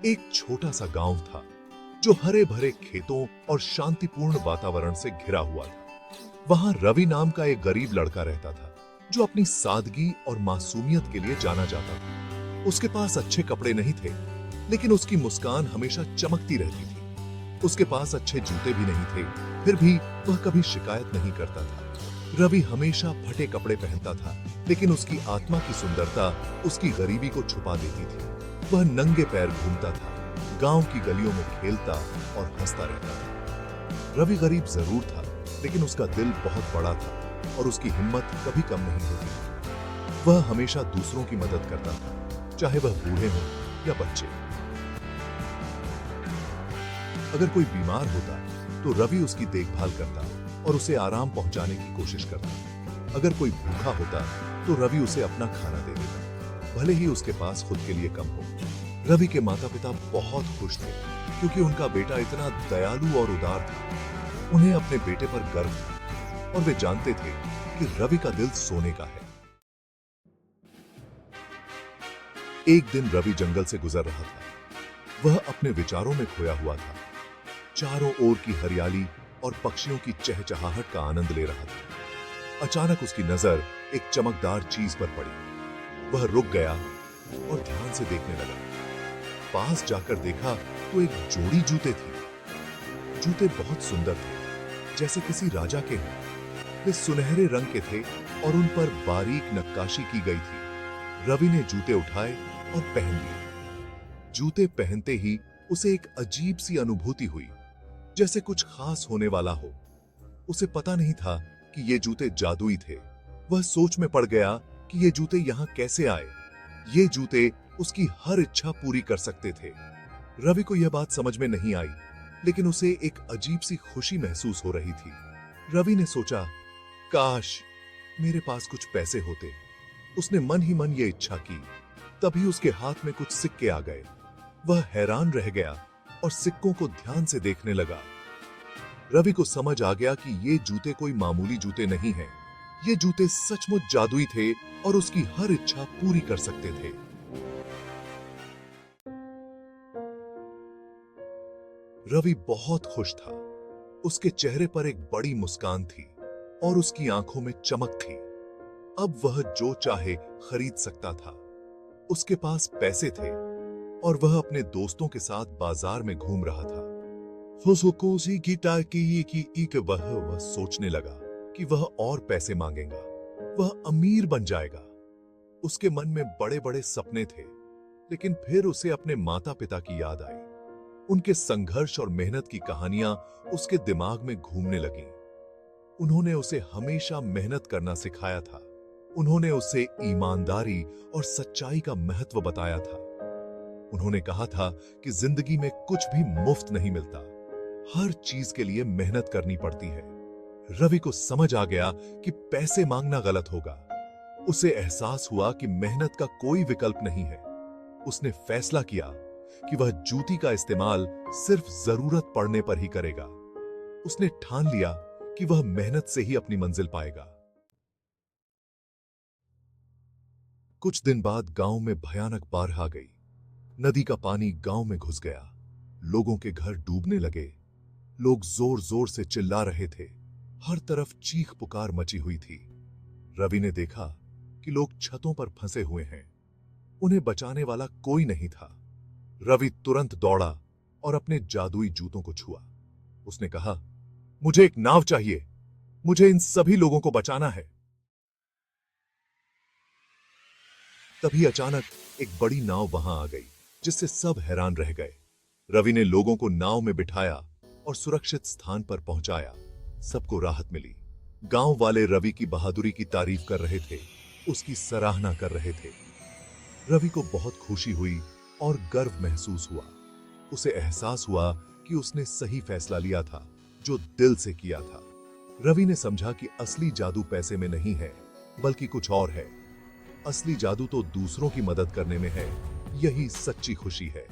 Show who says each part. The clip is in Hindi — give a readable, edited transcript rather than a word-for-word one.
Speaker 1: एक छोटा सा गांव था जो हरे भरे खेतों और शांतिपूर्ण वातावरण से घिरा हुआ था। वहां रवि नाम का एक गरीब लड़का रहता था जो अपनी सादगी और मासूमियत के लिए जाना जाता था। उसके पास अच्छे कपड़े नहीं थे, लेकिन उसकी मुस्कान हमेशा चमकती रहती थी। उसके पास अच्छे जूते भी नहीं थे, फिर भी वह कभी शिकायत नहीं करता था। रवि हमेशा फटे कपड़े पहनता था, लेकिन उसकी आत्मा की सुंदरता उसकी गरीबी को छुपा देती थी। वह नंगे पैर घूमता था, गांव की गलियों में खेलता और हंसता रहता था। रवि गरीब जरूर था, लेकिन उसका दिल बहुत बड़ा था और उसकी हिम्मत कभी कम नहीं होती। वह हमेशा दूसरों की मदद करता था, चाहे वह बूढ़े हों या बच्चे। अगर कोई बीमार होता तो रवि उसकी देखभाल करता और उसे आराम पहुंचाने की कोशिश करता। अगर कोई भूखा होता तो रवि उसे अपना खाना दे देता, भले ही उसके पास खुद के लिए कम हो। रवि के माता पिता बहुत खुश थे, क्योंकि उनका बेटा इतना दयालु और उदार था। उन्हें अपने बेटे पर गर्व था और वे जानते थे कि रवि का दिल सोने का है। एक दिन रवि जंगल से गुजर रहा था। वह अपने विचारों में खोया हुआ था, चारों ओर की हरियाली और पक्षियों की चहचहाहट का आनंद ले रहा था। अचानक उसकी नजर एक चमकदार चीज पर पड़ी। वह रुक गया और ध्यान से देखने लगा। पास जाकर देखा तो एक जोड़ी जूते थी। जूते बहुत सुंदर थे, जैसे किसी राजा के हों। वे सुनहरे रंग के थे और उन पर बारीक नक्काशी की गई थी। रवि ने जूते उठाए और पहन लिए। जूते पहनते ही उसे एक अजीब सी अनुभूति हुई, जैसे कुछ खास होने वाला हो। उसे पता नहीं था कि ये जूते जादुई थे। वह सोच में पड़ गया कि ये जूते यहां कैसे आए। ये जूते उसकी हर इच्छा पूरी कर सकते थे। रवि को यह बात समझ में नहीं आई, लेकिन उसे एक अजीब सी खुशी महसूस हो रही थी। रवि ने सोचा, काश मेरे पास कुछ पैसे होते। उसने मन ही मन ये इच्छा की। तभी उसके हाथ में कुछ सिक्के आ गए। वह हैरान रह गया और सिक्कों को ध्यान से देखने लगा। रवि को समझ आ गया कि ये जूते कोई मामूली जूते नहीं हैं। ये जूते सचमुच जादुई थे और उसकी हर इच्छा पूरी कर सकते थे। रवि बहुत खुश था। उसके चेहरे पर एक बड़ी मुस्कान थी और उसकी आंखों में चमक थी। अब वह जो चाहे खरीद सकता था। उसके पास पैसे थे और वह अपने दोस्तों के साथ बाजार में घूम रहा था। वह सोचने लगा कि वह और पैसे मांगेगा, वह अमीर बन जाएगा। उसके मन में बड़े बड़े सपने थे, लेकिन फिर उसे अपने माता पिता की याद आई। उनके संघर्ष और मेहनत की कहानियां उसके दिमाग में घूमने लगीं। उन्होंने उसे हमेशा मेहनत करना सिखाया था। उन्होंने उसे ईमानदारी और सच्चाई का महत्व बताया था। उन्होंने कहा था कि जिंदगी में कुछ भी मुफ्त नहीं मिलता, हर चीज के लिए मेहनत करनी पड़ती है। रवि को समझ आ गया कि पैसे मांगना गलत होगा। उसे एहसास हुआ कि मेहनत का कोई विकल्प नहीं है। उसने फैसला किया कि वह जूती का इस्तेमाल सिर्फ जरूरत पड़ने पर ही करेगा। उसने ठान लिया कि वह मेहनत से ही अपनी मंजिल पाएगा। कुछ दिन बाद गांव में भयानक बाढ़ आ गई। नदी का पानी गांव में घुस गया। लोगों के घर डूबने लगे। लोग जोर जोर से चिल्ला रहे थे। हर तरफ चीख पुकार मची हुई थी। रवि ने देखा कि लोग छतों पर फंसे हुए हैं। उन्हें बचाने वाला कोई नहीं था। रवि तुरंत दौड़ा और अपने जादुई जूतों को छुआ। उसने कहा, मुझे एक नाव चाहिए, मुझे इन सभी लोगों को बचाना है। तभी अचानक एक बड़ी नाव वहां आ गई, जिससे सब हैरान रह गए। रवि ने लोगों को नाव में बिठाया और सुरक्षित स्थान पर पहुंचाया। सबको राहत मिली। गांव वाले रवि की बहादुरी की तारीफ कर रहे थे, उसकी सराहना कर रहे थे। रवि को बहुत खुशी हुई और गर्व महसूस हुआ। उसे एहसास हुआ कि उसने सही फैसला लिया था, जो दिल से किया था। रवि ने समझा कि असली जादू पैसे में नहीं है, बल्कि कुछ और है। असली जादू तो दूसरों की मदद करने में है। यही सच्ची खुशी है।